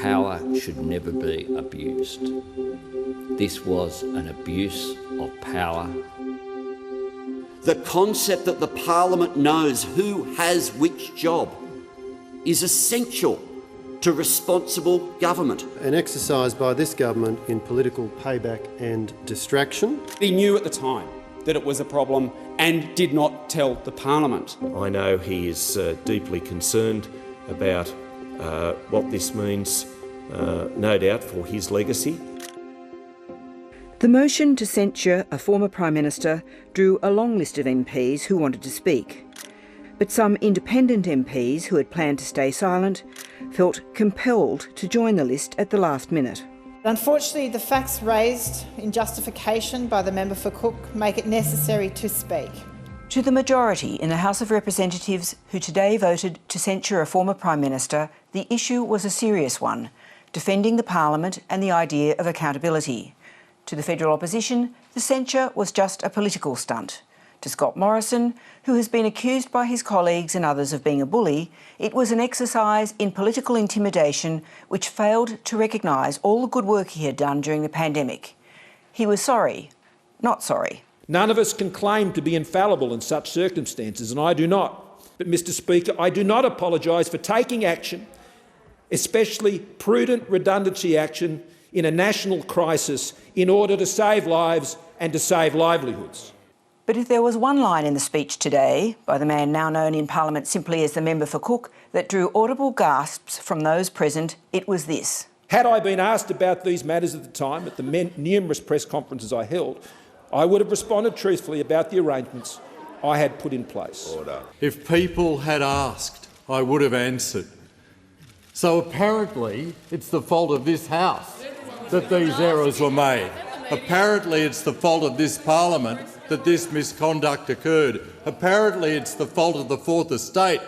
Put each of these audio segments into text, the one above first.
power should never be abused. This was an abuse of power. The concept that the Parliament knows who has which job is essential to responsible government. An exercise by this government in political payback and distraction. He knew at the time that it was a problem and did not tell the Parliament. I know he is deeply concerned about what this means, no doubt, for his legacy. The motion to censure a former Prime Minister drew a long list of MPs who wanted to speak. But some independent MPs who had planned to stay silent felt compelled to join the list at the last minute. Unfortunately, the facts raised in justification by the member for Cook make it necessary to speak. To the majority in the House of Representatives who today voted to censure a former Prime Minister, the issue was a serious one, defending the Parliament and the idea of accountability. To the federal opposition, the censure was just a political stunt. To Scott Morrison, who has been accused by his colleagues and others of being a bully, it was an exercise in political intimidation which failed to recognise all the good work he had done during the pandemic. He was sorry, not sorry. None of us can claim to be infallible in such circumstances, and I do not. But, Mr Speaker, I do not apologise for taking action, especially prudent redundancy action, in a national crisis in order to save lives and to save livelihoods. But if there was one line in the speech today, by the man now known in Parliament simply as the member for Cook, that drew audible gasps from those present, it was this. Had I been asked about these matters at the time, at the numerous press conferences I held, I would have responded truthfully about the arrangements I had put in place. Order. If people had asked, I would have answered. So apparently it's the fault of this House that these errors were made. Apparently it's the fault of this Parliament that this misconduct occurred. Apparently it's the fault of the Fourth Estate.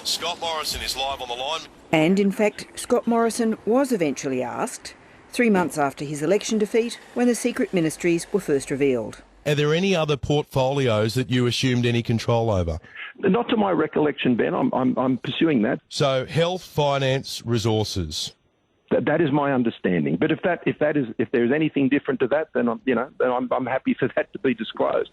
Scott Morrison is live on the line. And in fact, Scott Morrison was eventually asked, 3 months after his election defeat, when the secret ministries were first revealed. Are there any other portfolios that you assumed any control over? Not to my recollection, Ben. I'm pursuing that. So health, finance, resources. That is my understanding. But if there's anything different to that, then I'm happy for that to be disclosed.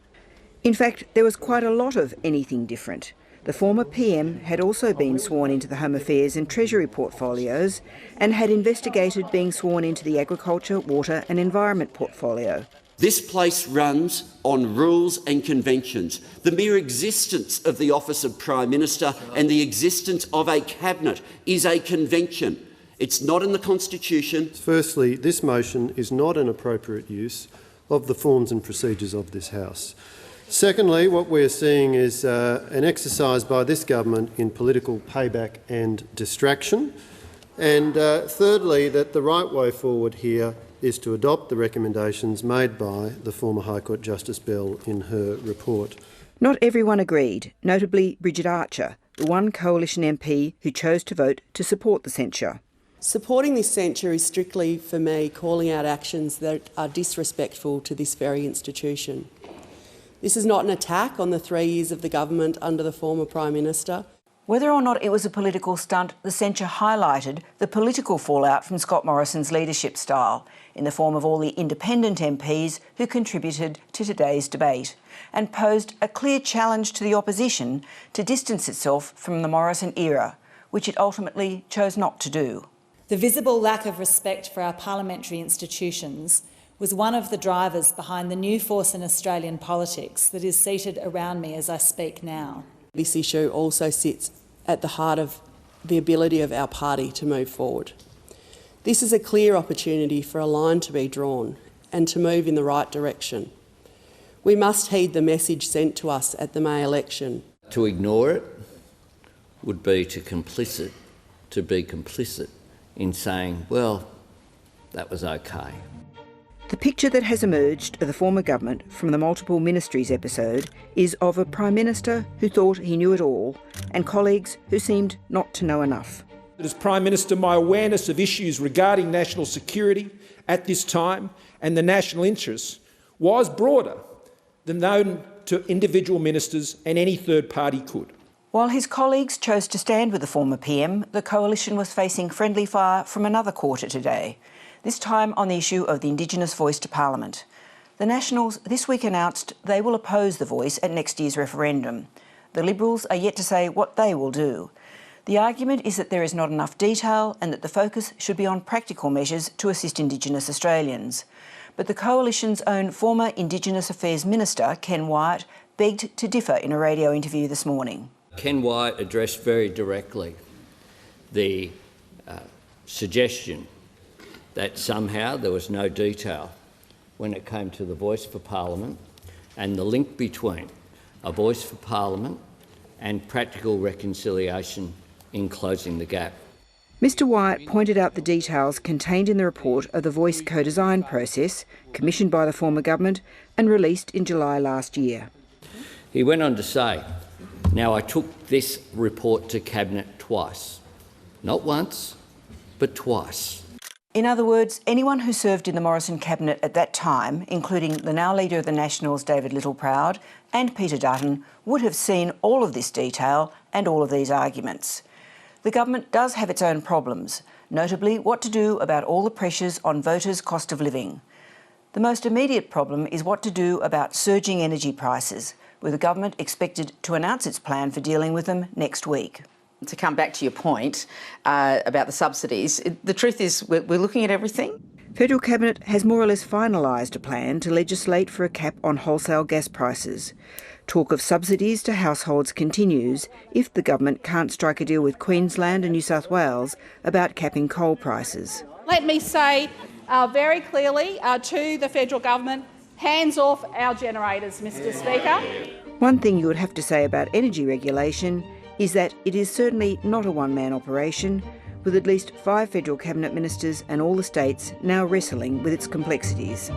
In fact, there was quite a lot of anything different. The former PM had also been sworn into the Home Affairs and Treasury portfolios and had investigated being sworn into the Agriculture, Water and Environment portfolio. This place runs on rules and conventions. The mere existence of the office of Prime Minister and the existence of a cabinet is a convention. It's not in the Constitution. Firstly, this motion is not an appropriate use of the forms and procedures of this House. Secondly, what we're seeing is an exercise by this government in political payback and distraction. And thirdly, that the right way forward here is to adopt the recommendations made by the former High Court Justice Bell in her report. Not everyone agreed, notably Bridget Archer, the one coalition MP who chose to vote to support the censure. Supporting this censure is strictly, for me, calling out actions that are disrespectful to this very institution. This is not an attack on the 3 years of the government under the former Prime Minister. Whether or not it was a political stunt, the censure highlighted the political fallout from Scott Morrison's leadership style, in the form of all the independent MPs who contributed to today's debate, and posed a clear challenge to the opposition to distance itself from the Morrison era, which it ultimately chose not to do. The visible lack of respect for our parliamentary institutions was one of the drivers behind the new force in Australian politics that is seated around me as I speak now. This issue also sits at the heart of the ability of our party to move forward. This is a clear opportunity for a line to be drawn and to move in the right direction. We must heed the message sent to us at the May election. To ignore it would be to be complicit in saying, well, that was okay. The picture that has emerged of the former government from the multiple ministries episode is of a Prime Minister who thought he knew it all and colleagues who seemed not to know enough. As Prime Minister, my awareness of issues regarding national security at this time and the national interests was broader than known to individual ministers and any third party could. While his colleagues chose to stand with the former PM, the coalition was facing friendly fire from another quarter today, this time on the issue of the Indigenous voice to Parliament. The Nationals this week announced they will oppose the voice at next year's referendum. The Liberals are yet to say what they will do. The argument is that there is not enough detail and that the focus should be on practical measures to assist Indigenous Australians. But the Coalition's own former Indigenous Affairs Minister, Ken Wyatt, begged to differ in a radio interview this morning. Ken Wyatt addressed very directly the suggestion that somehow there was no detail when it came to the voice for Parliament and the link between a voice for Parliament and practical reconciliation in closing the gap. Mr Wyatt pointed out the details contained in the report of the voice co-design process, commissioned by the former government and released in July last year. He went on to say, "Now I took this report to Cabinet twice. Not once, but twice." In other words, anyone who served in the Morrison cabinet at that time, including the now leader of the Nationals, David Littleproud, and Peter Dutton, would have seen all of this detail and all of these arguments. The government does have its own problems, notably what to do about all the pressures on voters' cost of living. The most immediate problem is what to do about surging energy prices, with the government expected to announce its plan for dealing with them next week. To come back to your point about the subsidies, the truth is we're looking at everything. Federal Cabinet has more or less finalised a plan to legislate for a cap on wholesale gas prices. Talk of subsidies to households continues if the government can't strike a deal with Queensland and New South Wales about capping coal prices. Let me say very clearly to the federal government, hands off our generators, Mr Speaker. One thing you would have to say about energy regulation is that it is certainly not a one-man operation, with at least 5 federal cabinet ministers and all the states now wrestling with its complexities.